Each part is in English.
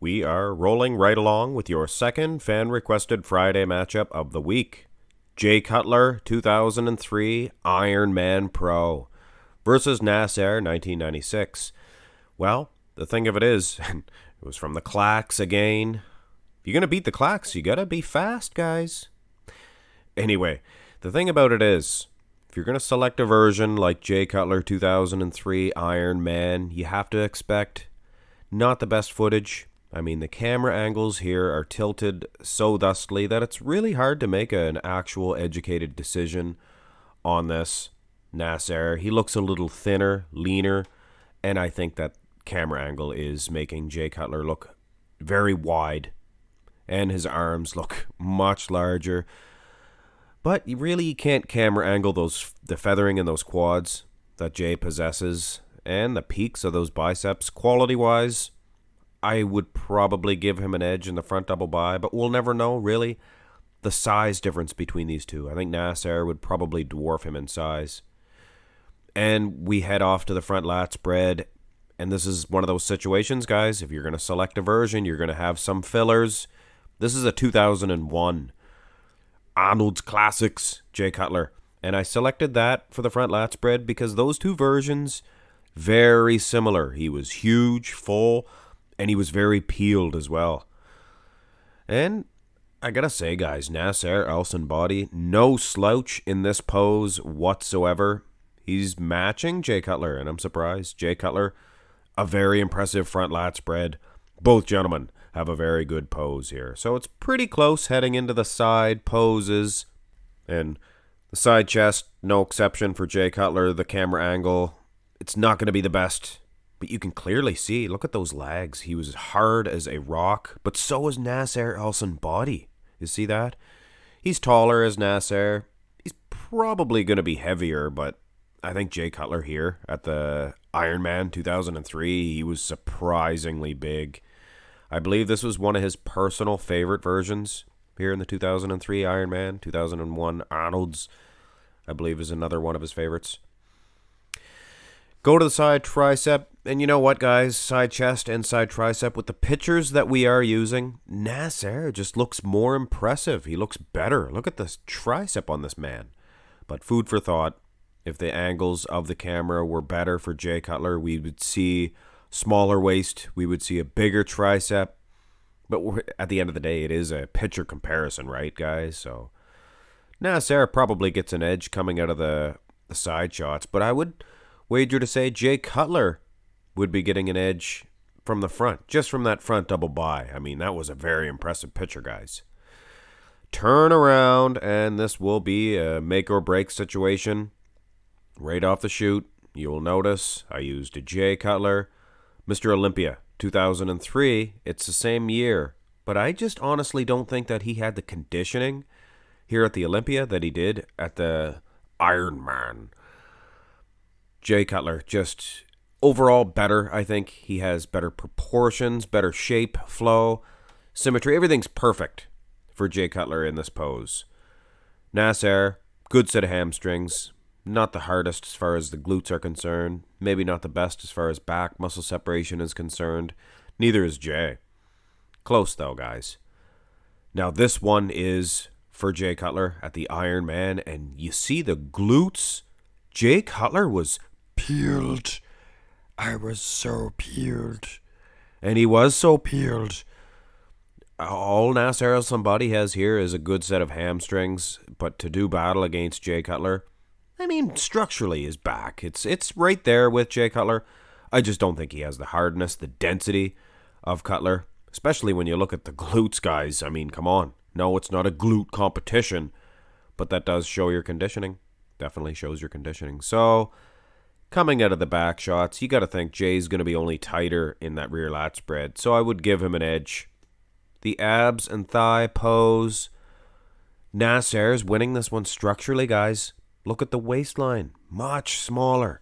We are rolling right along with your second fan-requested Friday matchup of the week. Jay Cutler, 2003 Iron Man Pro versus Nasser, 1996. Well, the thing of it is, it was from the Clacks again. If you're going to beat the Clacks, you got to be fast, guys. Anyway, the thing about it is, if you're going to select a version like Jay Cutler 2003 Iron Man, you have to expect not the best footage. I mean, the camera angles here are tilted so thusly that it's really hard to make an actual educated decision on this Nasser. He looks a little thinner, leaner, and I think that camera angle is making Jay Cutler look very wide, and his arms look much larger. But you really can't camera angle the feathering in those quads that Jay possesses, and the peaks of those biceps. Quality-wise, I would probably give him an edge in the front double bi, but we'll never know, really, the size difference between these two. I think Nasser would probably dwarf him in size. And we head off to the front lat spread, and this is one of those situations, guys. If you're going to select a version, you're going to have some fillers. This is a 2001 Arnold's Classics Jay Cutler, and I selected that for the front lat spread because those two versions, very similar. He was huge, full, and he was very peeled as well. And I gotta say, guys, Nasser El Sonbaty, no slouch in this pose whatsoever. He's matching Jay Cutler, and I'm surprised. Jay Cutler, a very impressive front lat spread. Both gentlemen have a very good pose here. So it's pretty close heading into the side poses. And the side chest, no exception for Jay Cutler. The camera angle, it's not going to be the best. But you can clearly see, look at those legs. He was hard as a rock, but so was Nasser El Sonbaty. You see that? He's taller as Nasser. He's probably going to be heavier, but I think Jay Cutler here at the Iron Man 2003, he was surprisingly big. I believe this was one of his personal favorite versions here in the 2003 Iron Man. 2001 Arnold's, I believe, is another one of his favorites. Go to the side tricep, and you know what, guys? Side chest and side tricep, with the pictures that we are using, Nasser just looks more impressive. He looks better. Look at this tricep on this man. But food for thought, if the angles of the camera were better for Jay Cutler, we would see smaller waist, we would see a bigger tricep. But at the end of the day, it is a picture comparison, right, guys? So Nasser probably gets an edge coming out of the side shots, but I would wager to say Jay Cutler would be getting an edge from the front, just from that front double bi. I mean, that was a very impressive picture, guys. Turn around, and this will be a make or break situation. Right off the chute, you will notice I used a Jay Cutler, Mr. Olympia, 2003. It's the same year, but I just honestly don't think that he had the conditioning here at the Olympia that he did at the Iron Man. Jay Cutler, just overall better, I think. He has better proportions, better shape, flow, symmetry. Everything's perfect for Jay Cutler in this pose. Nasser, good set of hamstrings. Not the hardest as far as the glutes are concerned. Maybe not the best as far as back muscle separation is concerned. Neither is Jay. Close though, guys. Now this one is for Jay Cutler at the Iron Man, and you see the glutes. Jay Cutler was peeled. I was so peeled. And he was so peeled. All Nasser El Sonbaty has here is a good set of hamstrings, but to do battle against Jay Cutler, I mean, structurally his back, it's right there with Jay Cutler. I just don't think he has the hardness, the density of Cutler, especially when you look at the glutes, guys. I mean, come on. No, it's not a glute competition, but that does show your conditioning. Definitely shows your conditioning. So, coming out of the back shots, you got to think Jay's going to be only tighter in that rear lat spread, so I would give him an edge. The abs and thigh pose. Nasser's winning this one structurally, guys. Look at the waistline, much smaller.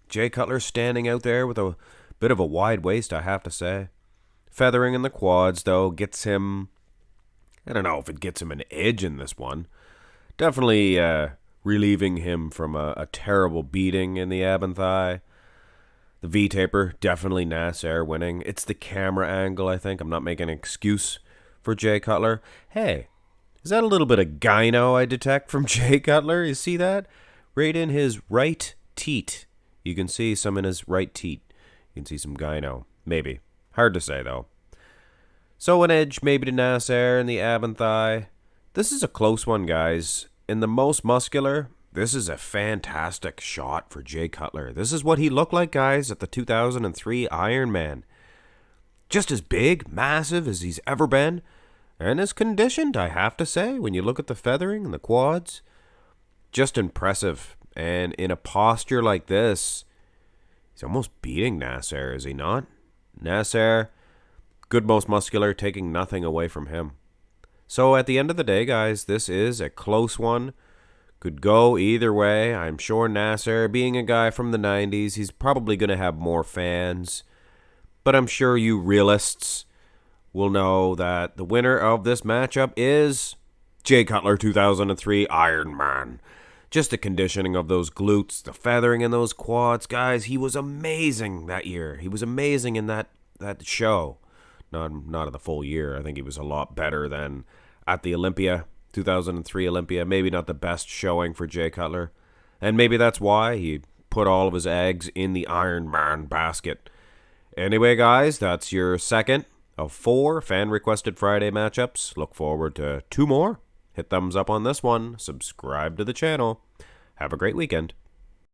Jay Cutler standing out there with a bit of a wide waist, I have to say. Feathering in the quads, though, gets him, I don't know if it gets him an edge in this one. Definitely relieving him from a terrible beating in the ab and thigh. The V-taper, definitely Nasser winning. It's the camera angle, I think. I'm not making an excuse for Jay Cutler. Hey, is that a little bit of gyno I detect from Jay Cutler? You see that? Right in his right teat. You can see some in his right teat. You can see some gyno. Maybe. Hard to say, though. So an edge maybe to Nasser in the ab and thigh. This is a close one, guys. In the most muscular, this is a fantastic shot for Jay Cutler. This is what he looked like, guys, at the 2003 Ironman. Just as big, massive as he's ever been. And as conditioned, I have to say, when you look at the feathering and the quads. Just impressive. And in a posture like this, he's almost beating Nasser, is he not? Nasser, good most muscular, taking nothing away from him. So at the end of the day, guys, this is a close one. Could go either way. I'm sure Nasser, being a guy from the 90s, he's probably going to have more fans. But I'm sure you realists will know that the winner of this matchup is Jay Cutler 2003 Iron Man. Just the conditioning of those glutes, the feathering in those quads. Guys, he was amazing that year. He was amazing in that show. Not of the full year. I think he was a lot better than at the Olympia. 2003 Olympia, maybe not the best showing for Jay Cutler. And maybe that's why he put all of his eggs in the Iron Man basket. Anyway, guys, that's your second of 4 fan-requested Friday matchups. Look forward to 2 more. Hit thumbs up on this one. Subscribe to the channel. Have a great weekend.